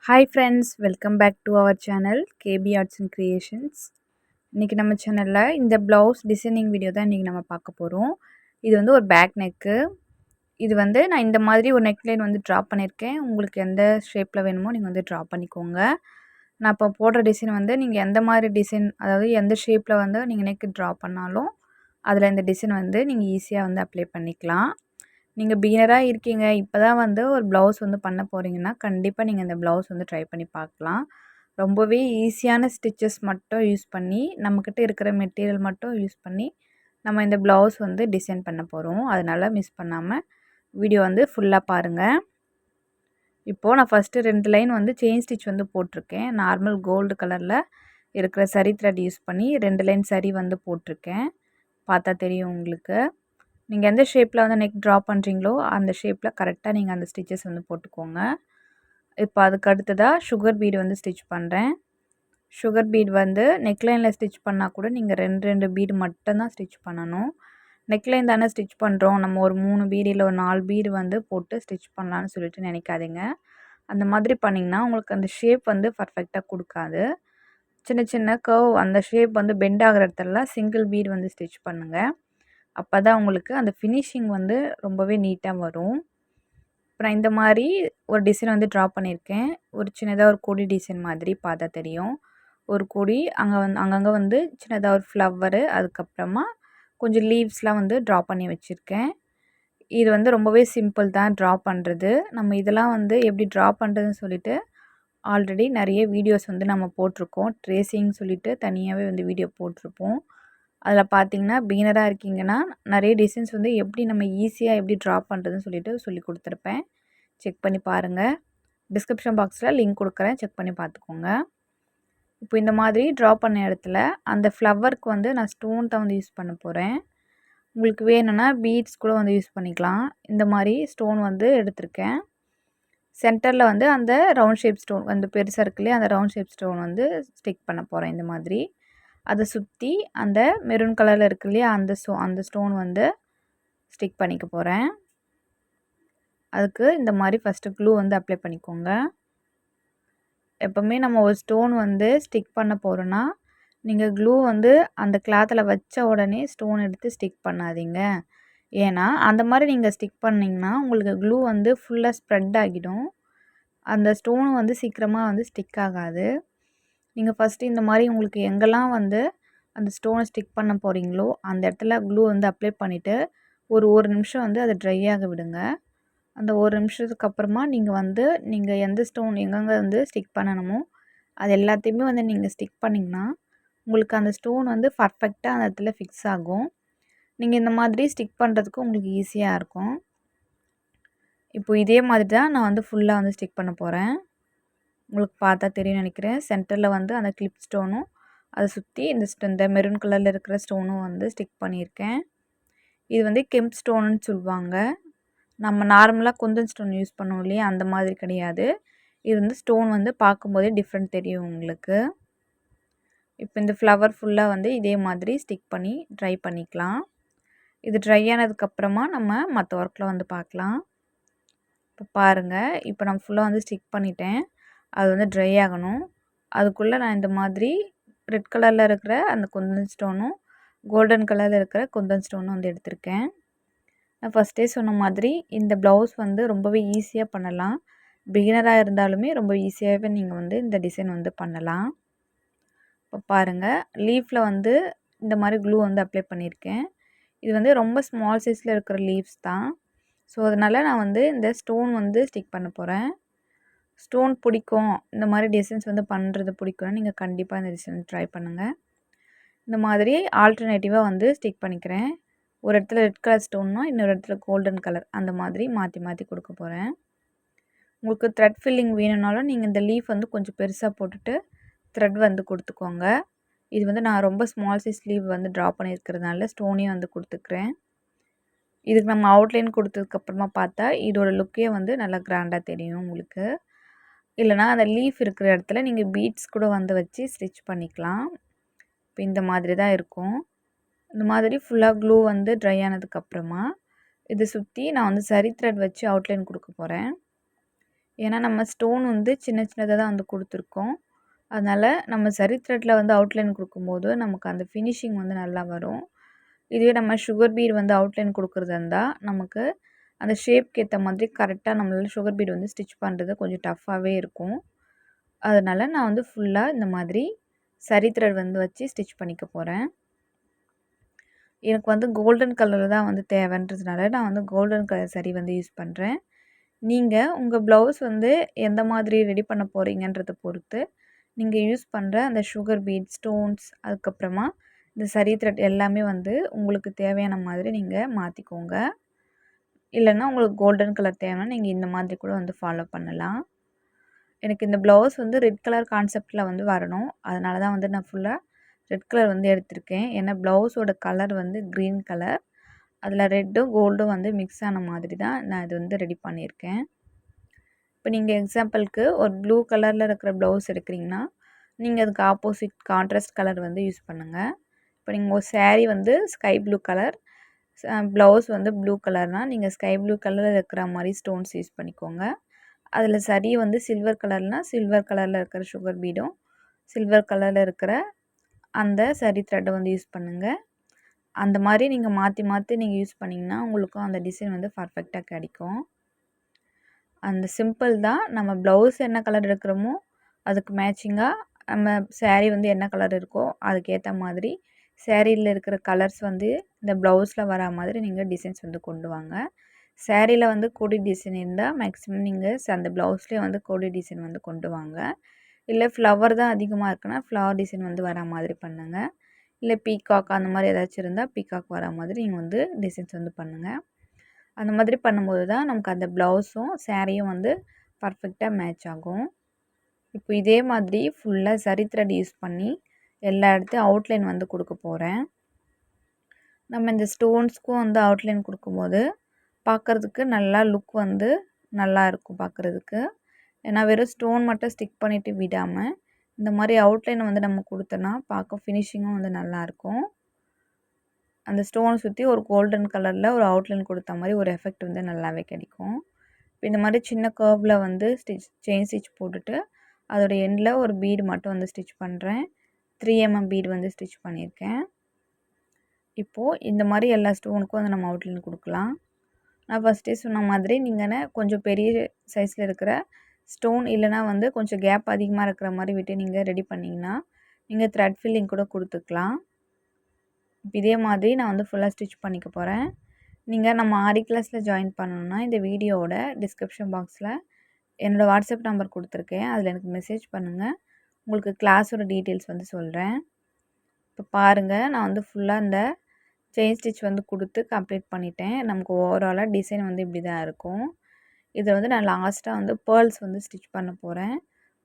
Hi friends, welcome back to our channel KP arts and creations. இன்றைக்கி நம்ம சேனலில் இந்த ப்ளவுஸ் டிசைனிங் வீடியோ தான் இன்றைக்கி நம்ம பார்க்க போகிறோம். இது வந்து ஒரு பேக் நெக்கு. இது வந்து நான் இந்த மாதிரி ஒரு நெக்லைன் வந்து ட்ரா பண்ணியிருக்கேன். உங்களுக்கு எந்த ஷேப்பில் வேணுமோ நீங்கள் வந்து ட்ரா பண்ணிக்கோங்க. நான் இப்போ போடுற டிசைன் வந்து நீங்கள் எந்த மாதிரி டிசைன், அதாவது எந்த ஷேப்பில் வந்து நீங்கள் நெக்கு ட்ரா பண்ணாலும் அதில் இந்த டிசைன் வந்து நீங்கள் ஈஸியாக வந்து அப்ளை பண்ணிக்கலாம். நீங்கள் பிகினராக இருக்கீங்க, இப்போ தான் வந்து ஒரு ப்ளவுஸ் வந்து பண்ண போகிறீங்கன்னா கண்டிப்பாக நீங்கள் இந்த ப்ளவுஸ் வந்து ட்ரை பண்ணி பார்க்கலாம். ரொம்பவே ஈஸியான ஸ்டிச்சஸ் மட்டும் யூஸ் பண்ணி, நம்மக்கிட்ட இருக்கிற மெட்டீரியல் மட்டும் யூஸ் பண்ணி நம்ம இந்த ப்ளவுஸ் வந்து டிசைன் பண்ண போகிறோம். அதனால் மிஸ் பண்ணாமல் வீடியோ வந்து ஃபுல்லாக பாருங்கள். இப்போது நான் ஃபஸ்ட்டு 2 லைன் வந்து செயின் ஸ்டிச் வந்து போட்டிருக்கேன். நார்மல் கோல்டு கலரில் இருக்கிற சரி த்ரெட் யூஸ் பண்ணி 2 லைன் சரி வந்து போட்டிருக்கேன். பார்த்தா தெரியும் உங்களுக்கு. நீங்கள் எந்த ஷேப்பில் வந்து நெக் ட்ரா பண்ணுறீங்களோ அந்த ஷேப்பில் கரெக்டாக நீங்கள் அந்த ஸ்டிச்சஸ் வந்து போட்டுக்கோங்க. இப்போ அதுக்கு அடுத்ததாக சுகர் பீடு வந்து ஸ்டிச் பண்ணுறேன். சுகர் பீட் வந்து நெக்லைனில் ஸ்டிச் பண்ணால் கூட நீங்கள் 2 பீடு மட்டும்தான் ஸ்டிச் பண்ணணும். நெக்லைன் தானே ஸ்டிச் பண்ணுறோம், நம்ம ஒரு 3 பீடு இல்லை ஒரு 4 பீடு வந்து போட்டு ஸ்டிச் பண்ணலான்னு சொல்லிட்டு நினைக்காதீங்க. அந்த மாதிரி பண்ணிங்கன்னா உங்களுக்கு அந்த ஷேப் வந்து பர்ஃபெக்டாக கொடுக்காது. சின்ன சின்ன கர்வ் அந்த ஷேப் வந்து பெண்ட் ஆகிற இடத்துலலாம் சிங்கிள் பீடு வந்து ஸ்டிச் பண்ணுங்கள். அப்போ தான் உங்களுக்கு அந்த ஃபினிஷிங் வந்து ரொம்பவே நீட்டாக வரும். இப்போ நான் இந்த மாதிரி ஒரு டிசைன் வந்து ட்ரா பண்ணியிருக்கேன். ஒரு சின்னதாக ஒரு கொடி டிசைன் மாதிரி பார்த்தா தெரியும். ஒரு கொடி அங்கங்கே வந்து சின்னதாக ஒரு ஃப்ளவரு, அதுக்கப்புறமா கொஞ்சம் லீவ்ஸ்லாம் வந்து ட்ரா பண்ணி வச்சுருக்கேன். இது வந்து ரொம்பவே சிம்பிள் தான் ட்ரா பண்ணுறது. நம்ம இதெல்லாம் வந்து எப்படி ட்ரா பண்ணுறதுன்னு சொல்லிட்டு ஆல்ரெடி நிறைய வீடியோஸ் வந்து நம்ம போட்டிருக்கோம். ட்ரேசிங் சொல்லிட்டு தனியாகவே வந்து வீடியோ போட்டிருப்போம். அதில் பார்த்தீங்கன்னா பிகினராக இருக்கீங்கன்னா நிறைய டிசைன்ஸ் வந்து எப்படி நம்ம ஈஸியாக எப்படி ட்ரா பண்ணுறதுன்னு சொல்லிட்டு சொல்லி கொடுத்துருப்பேன். செக் பண்ணி பாருங்கள். டிஸ்கிரிப்ஷன் பாக்ஸில் லிங்க் கொடுக்குறேன், செக் பண்ணி பார்த்துக்கோங்க. இப்போ இந்த மாதிரி ட்ரா பண்ண இடத்துல அந்த ஃப்ளவருக்கு வந்து நான் ஸ்டோன் தான் வந்து யூஸ் பண்ண போகிறேன். உங்களுக்கு வேணும்னா பீட்ஸ் கூட வந்து யூஸ் பண்ணிக்கலாம். இந்த மாதிரி ஸ்டோன் வந்து எடுத்திருக்கேன். சென்டரில் வந்து அந்த ரவுண்ட் ஷேப் ஸ்டோன் வந்து பெருசாக இருக்குல்லையே, அந்த ரவுண்ட் ஷேப் ஸ்டோன் வந்து ஸ்டிக் பண்ண போகிறேன் இந்த மாதிரி. அதை சுற்றி அந்த மெரூன் கலரில் இருக்கு இல்லையா, அந்த ஸ்டோன் வந்து ஸ்டிக் பண்ணிக்க போகிறேன். அதுக்கு இந்த மாதிரி ஃபஸ்ட்டு க்ளூ வந்து அப்ளை பண்ணிக்கோங்க. எப்போவுமே நம்ம ஒரு ஸ்டோன் வந்து ஸ்டிக் பண்ண போகிறோன்னா நீங்கள் க்ளூ வந்து அந்த கிளாத்தில் வச்ச உடனே ஸ்டோன் எடுத்து ஸ்டிக் பண்ணாதீங்க. ஏன்னா அந்த மாதிரி நீங்கள் ஸ்டிக் பண்ணிங்கன்னா உங்களுக்கு க்ளூ வந்து ஃபுல்லாக ஸ்ப்ரெட் ஆகிடும். அந்த ஸ்டோன் வந்து சீக்கிரமாக வந்து ஸ்டிக் ஆகாது. நீங்கள் ஃபஸ்ட்டு இந்த மாதிரி உங்களுக்கு எங்கெல்லாம் வந்து அந்த ஸ்டோனை ஸ்டிக் பண்ண போகிறீங்களோ அந்த இடத்துல க்ளூ வந்து அப்ளை பண்ணிவிட்டு ஒரு நிமிஷம் வந்து அதை ட்ரை ஆக விடுங்க. அந்த ஒரு நிமிஷத்துக்கு அப்புறமா நீங்கள் எந்த ஸ்டோன் எங்கெங்கே வந்து ஸ்டிக் பண்ணணுமோ அது எல்லாத்தையுமே வந்து நீங்கள் ஸ்டிக் பண்ணிங்கன்னா உங்களுக்கு அந்த ஸ்டோன் வந்து பர்ஃபெக்டாக அந்த இடத்துல ஃபிக்ஸ் ஆகும். நீங்கள் இந்த மாதிரி ஸ்டிக் பண்ணுறதுக்கு உங்களுக்கு ஈஸியாக இருக்கும். இப்போ இதே மாதிரி தான் நான் வந்து ஃபுல்லாக வந்து ஸ்டிக் பண்ண போகிறேன். உங்களுக்கு பார்த்தா தெரியும் நினைக்கிறேன். சென்டரில் வந்து அந்த கிளிப் ஸ்டோனும் அதை சுற்றி இந்த மெரூன் கலரில் இருக்கிற ஸ்டோனும் வந்து ஸ்டிக் பண்ணியிருக்கேன். இது வந்து கெம்ப் ஸ்டோனுன்னு சொல்லுவாங்க. நம்ம நார்மலாக குந்தன் ஸ்டோன் யூஸ் பண்ணுவோம் இல்லையா, அந்த மாதிரி கிடையாது. இது வந்து ஸ்டோன் வந்து பார்க்கும்போதே டிஃப்ரெண்ட் தெரியும் உங்களுக்கு. இப்போ இந்த ஃப்ளவர் ஃபுல்லாக வந்து இதே மாதிரி ஸ்டிக் பண்ணி ட்ரை பண்ணிக்கலாம். இது ட்ரை ஆனதுக்கப்புறமா நம்ம மற்ற ஒர்க்கில் வந்து பார்க்கலாம். இப்போ பாருங்கள், இப்போ நான் ஃபுல்லாக வந்து ஸ்டிக் பண்ணிட்டேன். அது வந்து ட்ரை ஆகணும். அதுக்குள்ளே நான் இந்த மாதிரி ரெட் கலரில் இருக்கிற அந்த குந்தன் ஸ்டோனும் கோல்டன் கலரில் இருக்கிற குந்தன் ஸ்டோனும் வந்து எடுத்திருக்கேன். நான் ஃபஸ்ட்டே சொன்ன மாதிரி இந்த ப்ளவுஸ் வந்து ரொம்பவே ஈஸியாக பண்ணலாம். பிகினராக இருந்தாலுமே ரொம்ப ஈஸியாகவே நீங்கள் வந்து இந்த டிசைன் வந்து பண்ணலாம். இப்போ பாருங்கள், லீஃபில் வந்து இந்த மாதிரி க்ளூ வந்து அப்ளை பண்ணியிருக்கேன். இது வந்து ரொம்ப ஸ்மால் சைஸில் இருக்கிற லீவ்ஸ் தான். ஸோ அதனால் நான் வந்து இந்த ஸ்டோன் வந்து ஸ்டிக் பண்ண போகிறேன். ஸ்டோன் பிடிக்கும், இந்த மாதிரி டிசைன்ஸ் வந்து பண்ணுறது பிடிக்கும்னா நீங்கள் கண்டிப்பாக இந்த டிசைன் ட்ரை பண்ணுங்கள். இந்த மாதிரி ஆல்டர்னேட்டிவாக வந்து ஸ்டிக் பண்ணிக்கிறேன். ஒரு இடத்துல ரெட் கலர் ஸ்டோன்னா இன்னொரு இடத்துல கோல்டன் கலர், அந்த மாதிரி மாற்றி மாற்றி கொடுக்க போகிறேன். உங்களுக்கு த்ரெட் ஃபில்லிங் வேணும்னாலும் நீங்கள் இந்த லீஃப் வந்து கொஞ்சம் பெருசாக போட்டுட்டு த்ரெட் வந்து கொடுத்துக்கோங்க. இது வந்து நான் ரொம்ப ஸ்மால் சைஸ் லீவ் வந்து ட்ரா பண்ணியிருக்கிறதுனால ஸ்டோனையும் வந்து கொடுத்துக்கிறேன். இதுக்கு நம்ம அவுட்லைன் கொடுத்ததுக்கப்புறமா பார்த்தா இதோட லுக்கே வந்து நல்லா கிராண்டாக தெரியும் உங்களுக்கு. இல்லைனா அந்த லீஃப் இருக்கிற இடத்துல நீங்கள் பீட்ஸ் கூட வந்து வச்சு ஸ்டிச் பண்ணிக்கலாம். இப்போ இந்த மாதிரி தான் இருக்கும். இந்த மாதிரி ஃபுல்லாக க்ளூ வந்து ட்ரை ஆனதுக்கப்புறமா இதை சுற்றி நான் வந்து சரி த்ரெட் வச்சு அவுட்லைன் கொடுக்க போகிறேன். ஏன்னா நம்ம ஸ்டோன் வந்து சின்ன சின்னதாக தான் வந்து கொடுத்துருக்கோம். அதனால் நம்ம சரி த்ரெட்டில் வந்து அவுட்லைன் கொடுக்கும்போது நமக்கு அந்த ஃபினிஷிங் வந்து நல்லா வரும். இதுவே நம்ம சுகர் பீட் வந்து அவுட்லைன் கொடுக்குறதா இருந்தால் நமக்கு அந்த ஷேப்க்கு ஏற்ற மாதிரி கரெக்டாக நம்மளால் சுகர் பீட் வந்து ஸ்டிச் பண்ணுறது கொஞ்சம் டஃப்பாகவே இருக்கும். அதனால் நான் வந்து ஃபுல்லாக இந்த மாதிரி சரி த்ரெட் வந்து வச்சு ஸ்டிச் பண்ணிக்க போகிறேன். எனக்கு வந்து கோல்டன் கலரில் தான் வந்து தேவைன்றதுனால நான் வந்து கோல்டன் கலர் சரி வந்து யூஸ் பண்ணுறேன். நீங்கள் உங்கள் ப்ளவுஸ் வந்து எந்த மாதிரி ரெடி பண்ண போகிறீங்கன்றத பொறுத்து நீங்கள் யூஸ் பண்ணுற அந்த சுகர் பீட், ஸ்டோன்ஸ், அதுக்கப்புறமா இந்த சரி த்ரெட் எல்லாமே வந்து உங்களுக்கு தேவையான மாதிரி நீங்கள் மாற்றிக்கோங்க. இல்லைன்னா உங்களுக்கு கோல்டன் கலர் தேவைன்னா நீங்கள் இந்த மாதிரி கூட வந்து ஃபாலோ பண்ணலாம். எனக்கு இந்த ப்ளவுஸ் வந்து ரெட் கலர் கான்செப்டில் வந்து வரணும். அதனால தான் வந்து நான் ஃபுல்லாக ரெட் கலர் வந்து எடுத்திருக்கேன். ஏன்னா ப்ளவுஸோட கலர் வந்து க்ரீன் கலர். அதில் ரெட்டும் கோல்டும் வந்து மிக்ஸ் ஆன மாதிரி தான் நான் இது வந்து ரெடி பண்ணியிருக்கேன். இப்போ நீங்கள் எக்ஸாம்பிளுக்கு ஒரு ப்ளூ கலரில் இருக்கிற ப்ளவுஸ் எடுக்கிறீங்கன்னா நீங்கள் அதுக்கு ஆப்போசிட் கான்ட்ராஸ்ட் கலர் வந்து யூஸ் பண்ணுங்கள். இப்போ நீங்கள் ஒரு சேரீ வந்து ஸ்கை ப்ளூ கலர், ப்ளவுஸ் வந்து ப்ளூ கலர்னால் நீங்கள் ஸ்கை ப்ளூ கலரில் இருக்கிற மாதிரி ஸ்டோன்ஸ் யூஸ் பண்ணிக்கோங்க. அதில் சரி வந்து சில்வர் கலர்னால் சில்வர் கலரில் இருக்கிற சுகர் பீடும், சில்வர் கலரில் இருக்கிற அந்த சரி த்ரெட்டை வந்து யூஸ் பண்ணுங்கள். அந்த மாதிரி நீங்கள் மாற்றி மாற்றி நீங்கள் யூஸ் பண்ணிங்கன்னா உங்களுக்கும் அந்த டிசைன் வந்து பர்ஃபெக்டாக கிடைக்கும். அந்த சிம்பிள் தான். நம்ம ப்ளவுஸ் என்ன கலர் எடுக்கிறோமோ அதுக்கு மேட்சிங்காக நம்ம சேரீ வந்து என்ன கலர் இருக்கோ அதுக்கேற்ற மாதிரி சேரீயில் இருக்கிற கலர்ஸ் வந்து இந்த ப்ளவுஸில் வரா மாதிரி நீங்கள் டிசைன்ஸ் வந்து கொண்டு வாங்க. சேரீயில் வந்து கொடி டிசைன் இருந்தால் மேக்ஸிமம் நீங்கள் அந்த ப்ளவுஸ்லேயே வந்து கொடி டிசைன் வந்து கொண்டு வாங்க. இல்லை ஃப்ளவர் தான் அதிகமாக இருக்குன்னா ஃப்ளவர் டிசைன் வந்து வரா மாதிரி பண்ணுங்கள். இல்லை பீகாக் அந்த மாதிரி ஏதாச்சும் இருந்தால் பீகாக் வரா மாதிரி நீங்கள் வந்து டிசைன்ஸ் வந்து பண்ணுங்கள். அந்த மாதிரி பண்ணும்போது தான் நமக்கு அந்த ப்ளவுஸும் சேரீயும் வந்து பர்ஃபெக்டாக மேட்ச் ஆகும். இப்போ இதே மாதிரி ஃபுல்லாக சரி த்ரெட் யூஸ் பண்ணி எல்லா இடத்தையும் அவுட்லைன் வந்து கொடுக்க போகிறேன். நம்ம இந்த ஸ்டோன்ஸ்க்கும் வந்து அவுட்லைன் கொடுக்கும்போது பார்க்குறதுக்கு நல்லா லுக் வந்து நல்லா இருக்கும் பார்க்குறதுக்கு. ஏன்னா வெறும் ஸ்டோன் மட்டும் ஸ்டிக் பண்ணிவிட்டு விடாமல் இந்த மாதிரி அவுட்லைன் வந்து நம்ம கொடுத்தோன்னா பார்க்க ஃபினிஷிங்கும் வந்து நல்லாயிருக்கும். அந்த ஸ்டோனை சுற்றி ஒரு கோல்டன் கலரில் ஒரு அவுட்லைன் கொடுத்த மாதிரி ஒரு எஃபெக்ட் வந்து நல்லாவே கிடைக்கும். இப்போ இந்த மாதிரி சின்ன கர்வில் வந்து செயின் ஸ்டிச் போட்டுட்டு அதோட எண்டில் ஒரு பீடு மட்டும் வந்து ஸ்டிச் பண்ணுறேன். 3 mm பீடு வந்து ஸ்டிச் பண்ணியிருக்கேன். இப்போது இந்த மாதிரி எல்லா ஸ்டோனுக்கும் வந்து நம்ம அவுட்லைன் கொடுக்கலாம். நான் ஃபஸ்ட்டே சொன்ன மாதிரி நீங்கள் கொஞ்சம் பெரிய சைஸில் இருக்கிற ஸ்டோன் இல்லைனா வந்து கொஞ்சம் கேப் அதிகமாக இருக்கிற மாதிரி விட்டு நீங்கள் ரெடி பண்ணிங்கன்னா நீங்கள் த்ரெட் ஃபில்லிங் கூட கொடுத்துக்கலாம். இதே மாதிரி நான் வந்து ஃபுல்லாக ஸ்டிச் பண்ணிக்க போகிறேன். நீங்கள் நம்ம ஆரி கிளாஸில் ஜாயின் பண்ணணுன்னா இந்த வீடியோவோட டிஸ்கிரிப்ஷன் பாக்ஸில் என்னோடய வாட்ஸ்அப் நம்பர் கொடுத்துருக்கேன். அதில் எனக்கு மெசேஜ் பண்ணுங்கள். உங்களுக்கு கிளாஸோட டீட்டெயில்ஸ் வந்து சொல்கிறேன். இப்போ பாருங்கள், நான் வந்து ஃபுல்லாக இந்த செயின் ஸ்டிச் வந்து கொடுத்து கம்ப்ளீட் பண்ணிட்டேன். நமக்கு ஓவராலாக டிசைன் வந்து இப்படி தான் இருக்கும். இதை வந்து நான் லாஸ்ட்டாக வந்து பேர்ல்ஸ் வந்து ஸ்டிச் பண்ண போகிறேன்.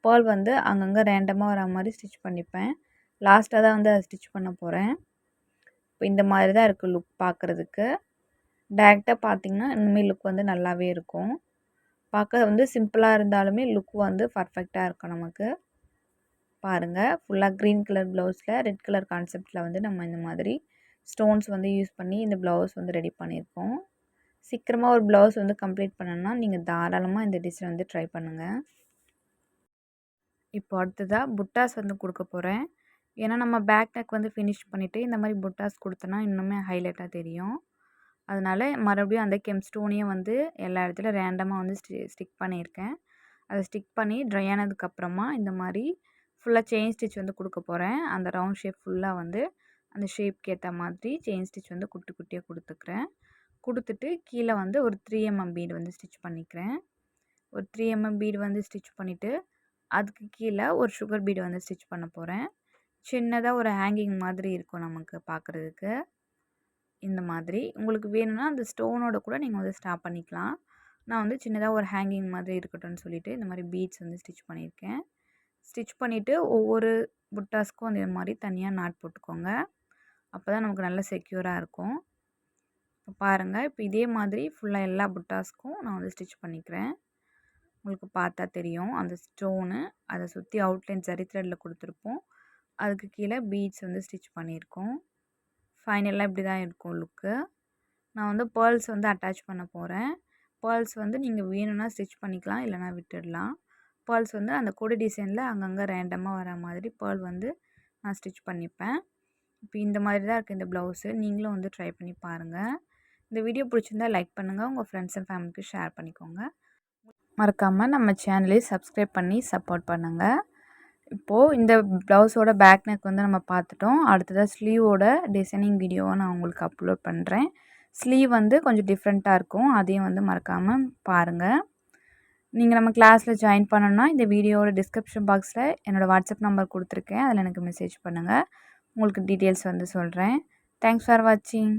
பேர்ல் வந்து அங்கங்கே ரேண்டமாக வர மாதிரி ஸ்டிச் பண்ணிப்பேன். லாஸ்ட்டாக தான் வந்து அதை ஸ்டிச் பண்ண போகிறேன். இப்போ இந்த மாதிரி தான் இருக்குது லுக் பார்க்குறதுக்கு. டேரெக்டாக பார்த்திங்கன்னா இனிமேல் லுக் வந்து நல்லாவே இருக்கும். பார்க்க வந்து சிம்பிளாக இருந்தாலுமே லுக் வந்து பர்ஃபெக்டாக இருக்கும் நமக்கு. பாருங்கள், ஃபுல்லாக க்ரீன் கலர் ப்ளவுஸில் ரெட் கலர் கான்செப்டில் வந்து நம்ம இந்த மாதிரி ஸ்டோன்ஸ் வந்து யூஸ் பண்ணி இந்த ப்ளவுஸ் வந்து ரெடி பண்ணியிருக்கோம். சீக்கிரமாக ஒரு ப்ளவுஸ் வந்து கம்ப்ளீட் பண்ணணும்னா நீங்கள் தாராளமாக இந்த டிசைன் வந்து ட்ரை பண்ணுங்கள். இப்போ அடுத்ததாக புட்டாஸ் வந்து கொடுக்க போகிறேன். ஏன்னா நம்ம பேக் நெக் வந்து ஃபினிஷ் பண்ணிவிட்டு இந்த மாதிரி புட்டாஸ் கொடுத்தோன்னா இன்னுமே ஹைலைட்டாக தெரியும். அதனால் மறுபடியும் அந்த ஸ்டோனையும் வந்து எல்லா இடத்துலையும் ரேண்டமாக வந்து ஸ்டிக் பண்ணியிருக்கேன். அதை ஸ்டிக் பண்ணி ட்ரை ஆனதுக்கப்புறமா இந்த மாதிரி ஃபுல்லாக செயின் ஸ்டிச் வந்து கொடுக்க போகிறேன். அந்த ரவுண்ட் ஷேப் ஃபுல்லாக வந்து அந்த ஷேப்க்கு ஏற்ற மாதிரி செயின் ஸ்டிச் வந்து குட்டி குட்டியாக கொடுத்துக்கிறேன். கொடுத்துட்டு கீழே வந்து ஒரு 3 mm பீடு வந்து ஸ்டிச் பண்ணிக்கிறேன். ஒரு 3 mm பீடு வந்து ஸ்டிச் பண்ணிவிட்டு அதுக்கு கீழே ஒரு சுகர் பீடு வந்து ஸ்டிச் பண்ண போகிறேன். சின்னதாக ஒரு ஹேங்கிங் மாதிரி இருக்கும் நமக்கு பார்க்குறதுக்கு. இந்த மாதிரி உங்களுக்கு வேணும்னா அந்த ஸ்டோனோட கூட நீங்கள் வந்து ஸ்டாப் பண்ணிக்கலாம். நான் வந்து சின்னதாக ஒரு ஹேங்கிங் மாதிரி இருக்கட்டும்னு சொல்லிவிட்டு இந்த மாதிரி பீட்ஸ் வந்து ஸ்டிச் பண்ணியிருக்கேன். ஸ்டிச் பண்ணிவிட்டு ஒவ்வொரு புட்டாஸ்க்கும் அந்த மாதிரி தனியாக நாட் போட்டுக்கோங்க. அப்போ தான் நமக்கு நல்ல செக்யூராக இருக்கும். இப்போ பாருங்கள், இப்போ இதே மாதிரி ஃபுல்லாக எல்லா புட்டாஸ்க்கும் நான் வந்து ஸ்டிச் பண்ணிக்கிறேன். உங்களுக்கு பார்த்தா தெரியும் அந்த ஸ்டோனு அதை சுற்றி அவுட்லைன் சரி த்ரெட்டில் கொடுத்துருப்போம். அதுக்கு கீழே பீட்ஸ் வந்து ஸ்டிச் பண்ணியிருக்கோம். ஃபைனலாக இப்படி தான் இருக்கும் லுக்கு. நான் வந்து பேர்ல்ஸ் வந்து அட்டாச் பண்ண போகிறேன். பேர்ல்ஸ் வந்து நீங்கள் வேணும்னா ஸ்டிச் பண்ணிக்கலாம், இல்லைனா விட்டுடலாம். பேர்ல்ஸ் வந்து அந்த கொடி டிசைனில் அங்கங்கே ரேண்டமாக வர மாதிரி பேர்ல் வந்து நான் ஸ்டிச் பண்ணிப்பேன். இப்போ இந்த மாதிரி தான் இருக்குது இந்த ப்ளவுஸு. நீங்களும் வந்து ட்ரை பண்ணி பாருங்கள். இந்த வீடியோ பிடிச்சிருந்தா லைக் பண்ணுங்கள், உங்கள் ஃப்ரெண்ட்ஸ் அண்ட் ஃபேமிலிக்கு ஷேர் பண்ணிக்கோங்க. மறக்காமல் நம்ம சேனலையும் சப்ஸ்கிரைப் பண்ணி சப்போர்ட் பண்ணுங்கள். இப்போது இந்த ப்ளவுஸோட பேக் நெக் வந்து நம்ம பார்த்துட்டோம். அடுத்ததாக ஸ்லீவோட டிசைனிங் வீடியோவை நான் உங்களுக்கு அப்லோட் பண்ணுறேன். ஸ்லீவ் வந்து கொஞ்சம் டிஃப்ரெண்ட்டாக இருக்கும், அதையும் வந்து மறக்காமல் பாருங்கள். நீங்கள் நம்ம கிளாஸில் ஜாயின் பண்ணணுன்னா இந்த வீடியோவோட டிஸ்கிரிப்ஷன் பாக்ஸில் என்னோடய வாட்ஸ்அப் நம்பர் கொடுத்துருக்கேன். அதில் எனக்கு மெசேஜ் பண்ணுங்கள், உங்களுக்கு டீட்டெயில்ஸ் வந்து சொல்கிறேன். தேங்க்ஸ் ஃபார் வாட்சிங்.